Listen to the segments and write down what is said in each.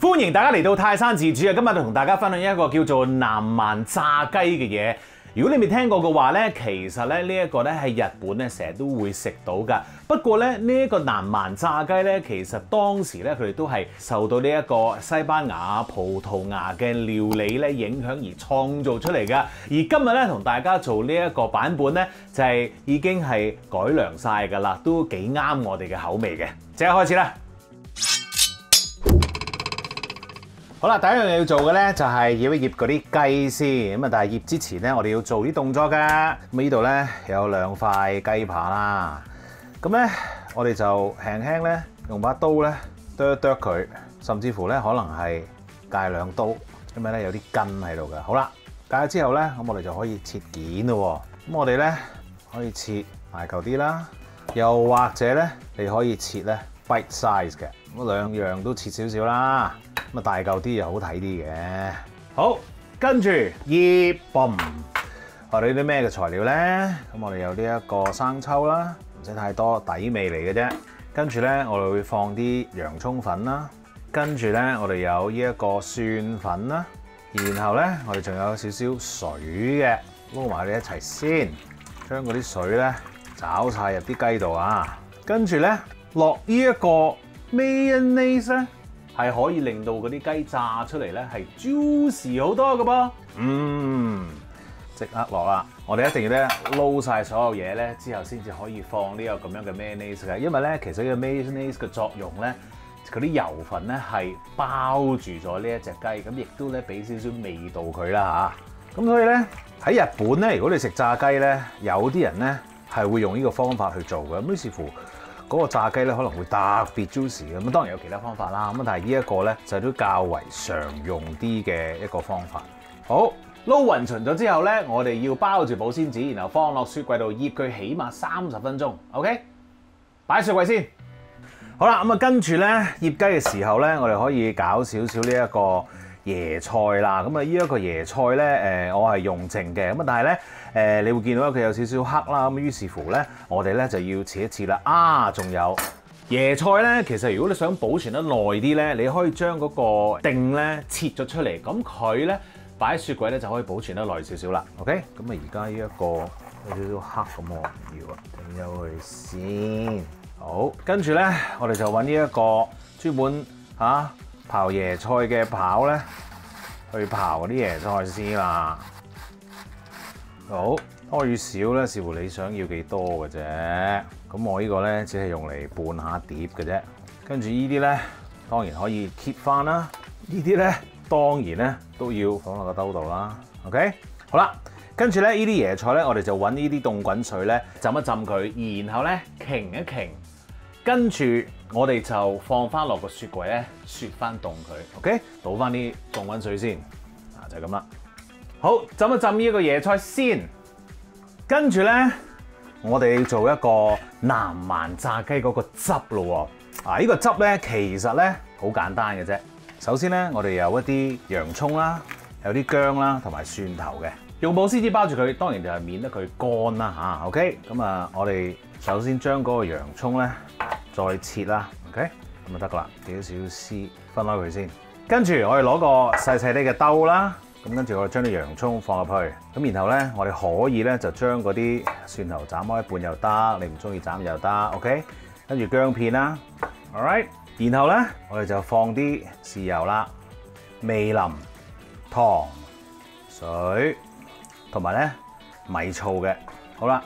歡迎大家嚟到泰山自主啊！今日同大家分享一個叫做南蠻炸雞嘅嘢。如果你未聽過嘅話咧，其實咧呢一個咧係日本咧成日都會食到㗎。不過咧呢一個南蠻炸雞咧，其實當時咧佢哋都係受到呢一個西班牙、葡萄牙嘅料理咧影響而創造出嚟㗎。而今日咧同大家做呢一個版本咧，就係已經係改良晒㗎啦，都幾啱我哋嘅口味嘅。即刻開始啦！好啦，第一樣嘢要做嘅咧就係醃一醃嗰啲雞先。咁啊，但係醃之前咧，我哋要做啲動作㗎。咁呢度咧有2塊雞扒啦。咁咧，我哋就輕輕咧用把刀咧剁一剁佢，甚至乎咧可能係戒2刀，因為咧有啲筋喺度嘅。好啦，戒咗之後咧，咁我哋就可以切件咯。咁我哋咧可以切大嚿啲啦，又或者咧你可以切咧 bite size 嘅。咁2樣都切少少啦。咁啊大嚿啲又好睇啲嘅。好，跟住醃嘣。我哋啲咩嘅材料咧？咁我哋有呢一個生抽啦，唔使太多，底味嚟嘅啫。跟住咧，我哋會放啲洋葱粉啦。跟住咧，我哋有呢一個蒜粉啦。然後咧，我哋仲有少少水嘅，撈埋佢哋一齊先，將嗰啲水咧攪晒入啲雞度啊。跟住咧，落呢一個 mayonnaise 咧。係可以令到嗰啲雞炸出嚟咧係 juicy 好多嘅噃，即刻落啦！我哋一定要咧撈晒所有嘢咧，之後先至可以放呢個咁樣嘅 mayonnaise 嘅，因為咧其實呢個 mayonnaise 嘅作用咧，嗰啲油份咧係包住咗呢一隻雞，咁亦都咧俾少少味道佢啦嚇。咁所以咧喺日本咧，如果你食炸雞咧，有啲人咧係會用呢個方法去做嘅，咁於是乎。嗰個炸雞咧可能會特別 juicy 咁，當然有其他方法啦。咁但係呢一個咧就都較為常用啲嘅一個方法。好，撈勻勻咗之後咧，我哋要包住保鮮紙，然後放落雪櫃度醃佢起碼30分鐘。OK， 擺雪櫃先。好啦，咁啊跟住咧醃雞嘅時候咧，我哋可以搞少少呢一個椰菜啦。咁啊呢一個椰菜咧，我係用剩嘅。咁啊但係咧。你會見到佢有少少黑啦，咁於是乎咧，我哋咧就要切一切啦。啊，仲有椰菜咧，其實如果你想保存得耐啲咧，你可以將嗰個頂咧切咗出嚟，咁佢咧擺喺雪櫃咧就可以保存得耐少少啦。OK， 咁啊而家呢一個有少少黑咁，我唔要啊，整咗佢先。好，跟住咧，我哋就揾呢一個專門刨椰菜嘅刨咧，去刨嗰啲椰菜先啦。好，多與少咧，視乎你想要幾多嘅啫。咁我呢個咧只係用嚟拌下碟嘅啫。跟住呢啲咧，當然可以揭翻啦。呢啲咧，當然咧都要放落個兜度啦。OK， 好啦，跟住咧呢啲椰菜咧，我哋就揾呢啲凍滾水咧浸一浸佢，然後咧擎一擎，跟住我哋就放翻落個雪櫃咧雪翻凍佢。OK， 倒翻啲凍滾水先，就係咁啦。好，浸一浸呢一個椰菜先，跟住咧，我哋要做一個南蠻炸雞嗰個汁咯喎。呢個汁咧其實咧好簡單嘅啫。首先咧，我哋有一啲洋葱啦，有啲薑啦，同埋蒜頭嘅，用保鮮紙包住佢，當然就係免得佢乾啦嚇。OK， 咁啊，我哋首先將嗰個洋葱咧再切啦。OK， 咁就得噶啦，幾少少絲分開佢先。跟住我哋攞個細細啲嘅兜啦。咁跟住我哋將啲洋葱放入去，咁然後咧，我哋可以咧就將嗰啲蒜頭斬開一半又得，你唔中意斬又得 ，OK？ 跟住薑片啦 ，all right？ 然後咧，我哋就放啲豉油啦、味淋、糖、水同埋咧米醋嘅。好啦，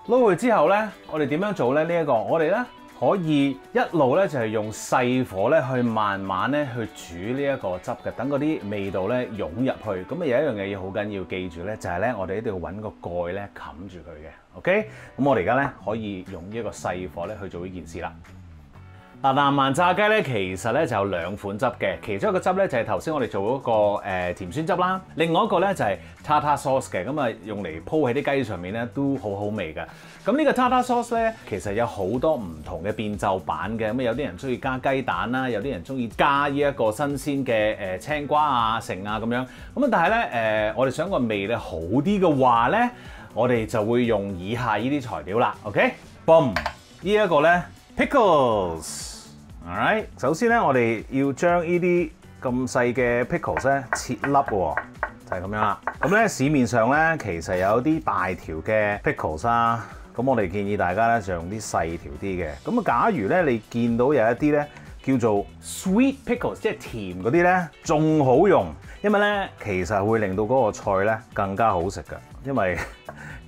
撈佢之後咧，我哋點樣做咧？呢一個我哋咧可以一路咧就係用細火咧去慢慢咧去煮呢一個汁嘅，等嗰啲味道咧湧入去。咁啊有一樣嘢要好緊要記住咧，就係咧我哋一定要揾個蓋咧冚住佢嘅。OK， 咁我哋而家咧可以用呢一個細火咧去做呢件事啦。嗱，南蠻炸雞咧其實咧就有2款汁嘅，其中一個汁咧就係頭先我哋做嗰個甜酸汁啦，另外一個咧就係 tartar sauce 嘅，咁啊用嚟鋪喺啲雞上面咧都好好味嘅。咁呢個 tartar sauce 咧其實有好多唔同嘅變奏版嘅，咁有啲人中意加雞蛋啦，有啲人中意加呢一個新鮮嘅青瓜啊、橙啊咁樣。咁啊但係咧我哋想個味咧好啲嘅話咧，我哋就會用以下呢啲材料啦。OK，boom， 呢一個咧 pickles。Alright， 首先咧，我哋要將呢啲咁細嘅 pickles 咧切粒喎，就係咁樣啦。咁咧市面上咧其實有啲大條嘅 pickles 啦，咁我哋建議大家咧就用啲細條啲嘅。咁啊，假如咧你見到有一啲咧叫做 sweet pickles， 即係甜嗰啲咧，仲好用，因為咧其實會令到嗰個菜咧更加好食㗎，因為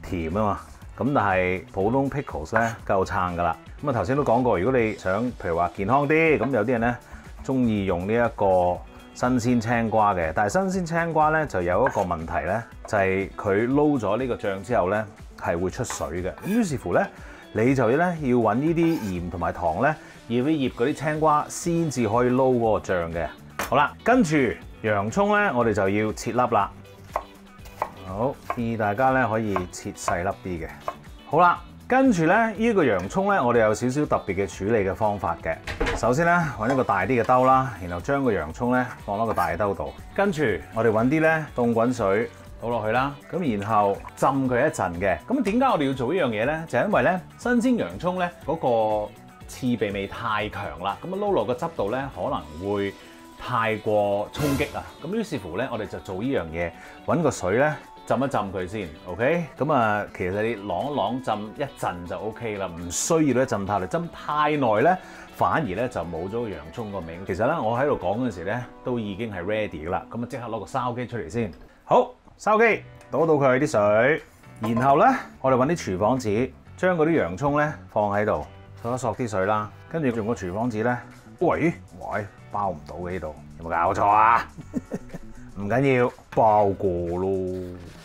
甜啊嘛。咁但係普通 pickles 咧夠撐㗎啦。咁啊頭先都講過，如果你想譬如話健康啲，咁有啲人咧中意用呢一個新鮮青瓜嘅，但係新鮮青瓜咧就有一個問題咧，就係佢撈咗呢個醬之後咧係會出水嘅。咁於是乎咧，你就咧要揾呢啲鹽同埋糖咧，醃一醃嗰啲青瓜先至可以撈嗰個醬嘅。好啦，跟住洋葱咧，我哋就要切粒啦。好，建議大家咧可以切細粒啲嘅。好啦，跟住咧呢個洋葱咧，我哋有少少特別嘅處理嘅方法嘅。首先咧揾一個大啲嘅兜啦，然後將個洋葱咧放落個大兜度，跟住我哋揾啲咧凍滾水倒落去啦，咁然後浸佢一陣嘅。咁點解我哋要做呢樣嘢咧？就係因為咧新鮮洋葱咧嗰個刺鼻味太強啦，咁啊撈落個汁度咧可能會太過衝擊啊。咁於是乎咧，我哋就做呢樣嘢，揾個水咧浸一浸佢先 ，OK？ 咁啊，其實你啷一啷浸一陣就 OK 啦，唔需要咧浸太耐，浸太耐咧反而咧就冇咗個洋葱個味。其實咧我喺度講嗰陣時咧都已經係 ready 噶啦，咁啊即刻攞個筲箕出嚟先。好，筲箕倒佢啲水，然後咧我哋揾啲廚房紙，將嗰啲洋葱咧放喺度，索一索啲水啦，跟住用個廚房紙咧，喂，包唔到嘅呢度，有冇搞錯啊？唔緊要，包過咯。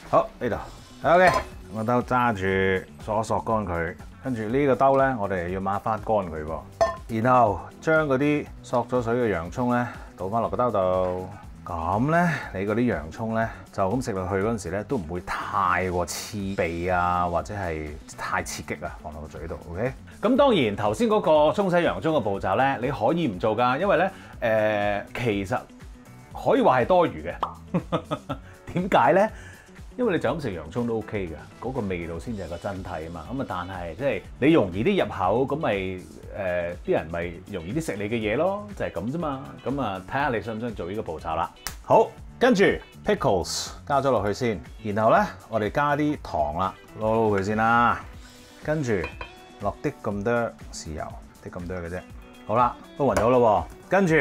好，呢度 OK， 個兜揸住，索一索乾佢，跟住呢個兜咧，我哋要抹翻乾佢喎。然後將嗰啲索咗水嘅洋葱咧倒翻落個兜度，咁咧你嗰啲洋葱咧就咁食落去嗰陣時咧都唔會太過刺鼻啊，或者係太刺激啊，放落個嘴度 OK。咁當然頭先嗰個沖洗洋葱嘅步驟咧，你可以唔做㗎，因為咧其實可以話係多餘嘅。點解咧？因為你就咁食洋葱都 OK 嘅，嗰個味道先至係個真諦啊嘛。咁啊，但係即係你容易啲入口，咁咪啲人咪容易啲食你嘅嘢咯，就係咁啫嘛。咁啊，睇下你想唔想做呢個步驟啦。好，跟住 pickles 加咗落去先，然後咧我哋加啲糖啦，撈佢先啦，跟住落啲咁多豉油，啲咁多嘅啫。好啦，都勻咗咯喎，跟住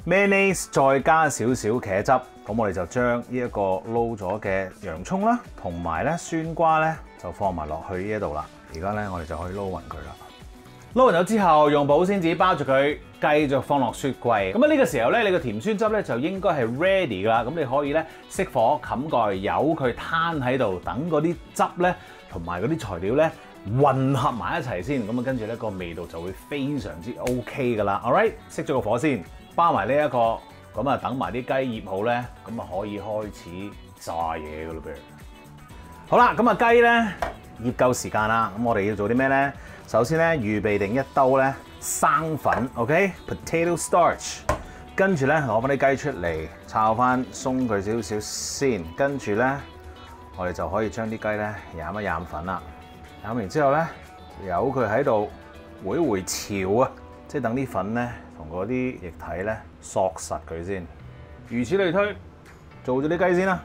mayonnaise 再加少少茄汁。咁我哋就將呢一個撈咗嘅洋葱啦，同埋咧酸瓜咧就放埋落去呢一度啦。而家咧我哋就可以撈勻佢啦。撈勻咗之後，用保鮮紙包住佢，繼續放落雪櫃。咁啊呢個時候咧，你個甜酸汁咧就應該係 ready 噶啦。咁你可以咧熄火冚蓋，由佢攤喺度，等嗰啲汁咧同埋嗰啲材料咧混合埋一齊先。咁啊跟住咧個味道就會非常之 OK 噶啦。Alright， 熄咗個火先，包埋呢一個。咁啊，等埋啲雞醃好咧，咁啊可以開始炸嘢噶咯噃。好啦，咁啊雞咧醃夠時間啦，咁我哋要做啲咩咧？首先咧預備定一兜咧生粉 ，OK，potato starch。跟住咧攞翻啲雞出嚟，炒翻鬆佢少少先。跟住咧，我哋就可以將啲雞咧飲一飲粉啦。飲完之後咧，由佢喺度回一回潮啊，即係等啲粉咧同嗰啲液體咧索實佢先。如此類推，做咗啲雞先啦。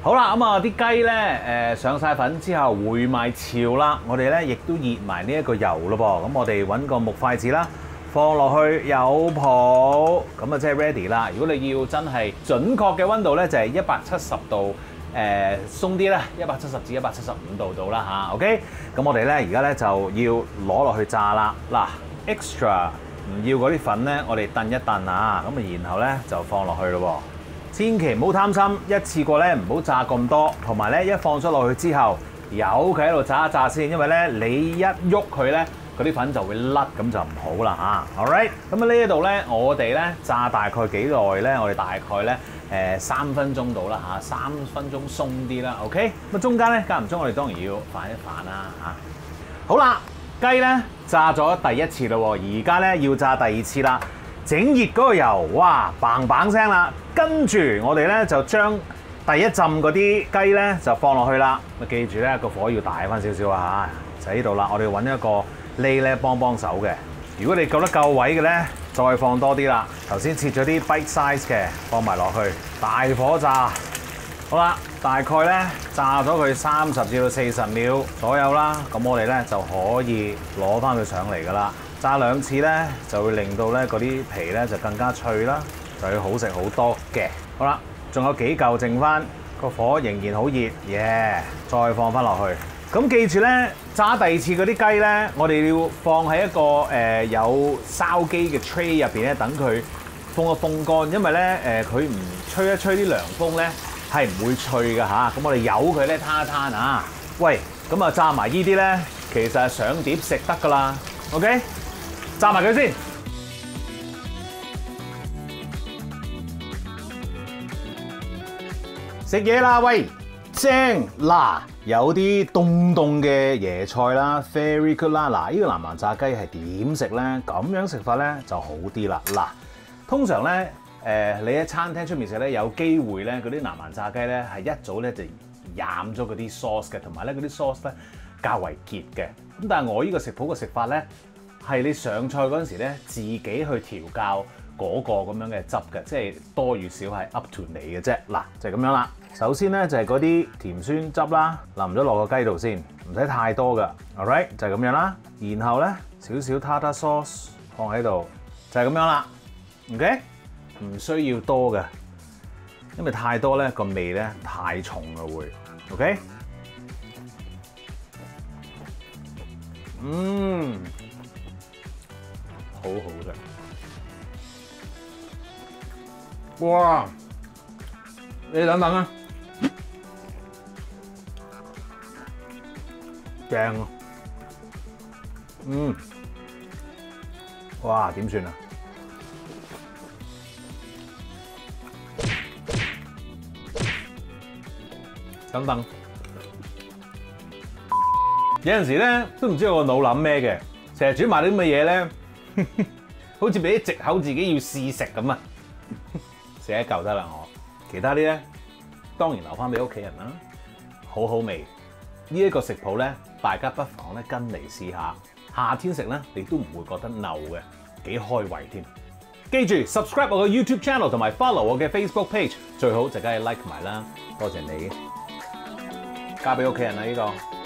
好啦，咁啊啲雞咧上晒粉之後回埋潮啦，我哋咧亦都熱埋呢一個油咯噃。咁我哋揾個木筷子啦，放落去有泡，咁啊即係 ready 啦。如果你要真係準確嘅溫度咧，就係170度。鬆啲啦，170至175度到啦嚇 ，OK。咁我哋咧而家咧就要攞落去炸啦。嗱 ，extra 唔要嗰啲粉咧，我哋燉一燉啊，咁啊然後咧就放落去咯喎。千祈唔好貪心，一次過咧唔好炸咁多，同埋咧一放咗落去之後，由佢喺度炸一炸先，因為咧你一喐佢咧，嗰啲粉就會甩，咁就唔好啦嚇。Alright，咁啊呢一度咧，我哋咧炸大概幾耐咧？我哋大概咧3分鐘到啦嚇，3分鐘鬆啲啦 ，OK。咁啊中間咧間唔中我哋當然要反一反啦嚇。好啦，雞咧炸咗第一次啦喎，而家咧要炸第二次啦。整熱嗰個油，哇嘭嘭聲啦，跟住我哋咧就將第一浸嗰啲雞咧就放落去啦。咁記住咧個火要大翻少少啊嚇，就喺呢度啦。我哋揾一個呢咧幫手嘅。如果你覺得夠位嘅咧，再放多啲啦。頭先切咗啲 bite size 嘅，放埋落去，大火炸。好啦，大概咧炸咗佢30至到40秒左右啦。咁我哋咧就可以攞翻佢上嚟噶啦。炸2次咧就會令到咧嗰啲皮咧就更加脆啦，就會好食好多嘅。好啦，仲有幾嚿剩翻，個火仍然好熱，再放翻落去。咁記住咧，炸第2次嗰啲雞咧，我哋要放喺一個有燒機嘅 tray 入邊咧，等佢風一風乾，因為咧佢唔吹一吹啲涼風咧係唔會脆㗎嚇。咁我哋由佢咧攤一攤啊。喂，咁啊炸埋呢啲咧，其實係上碟食得㗎啦。OK， 炸埋佢先。食嘢啦，喂！正嗱，有啲凍凍嘅椰菜啦 ，very good 啦。嗱，呢個南蠻炸雞係點食咧？咁樣食法咧就好啲啦。嗱，通常咧你喺餐廳出面食咧，有機會咧嗰啲南蠻炸雞咧係一早咧就染咗嗰啲 sauce 嘅，同埋咧嗰啲 sauce 咧較為結嘅。咁但係我呢個食譜嘅食法咧係你上菜嗰陣時咧自己去調校嗰個咁樣嘅汁嘅，即係多與少係 up to 你嘅啫。嗱，就係咁樣啦。首先咧就係嗰啲甜酸汁啦，淋咗落個雞度先，唔使太多噶。Alright， 就係咁樣啦。然後咧少少 tartar sauce 放喺度，就係咁樣啦。OK， 唔需要多嘅，因為太多咧個味咧太重啦會。OK， 好好食。哇！你等等啊！正啊！哇，點算啊？等等，有陣時咧都唔知我個腦諗咩嘅，成日煮埋啲咁嘅嘢咧，好似俾啲藉口自己要試食咁啊！食一嚿得啦，我其他啲咧當然留翻俾屋企人啦，好好味。呢一個食譜咧，大家不妨咧跟嚟試下，夏天食咧你都唔會覺得膩嘅，幾開胃添。記住 subscribe 我嘅 YouTube channel 同埋 follow 我嘅 Facebook page， 最好就梗係 like 埋啦，多謝你。交俾屋企人啦呢個。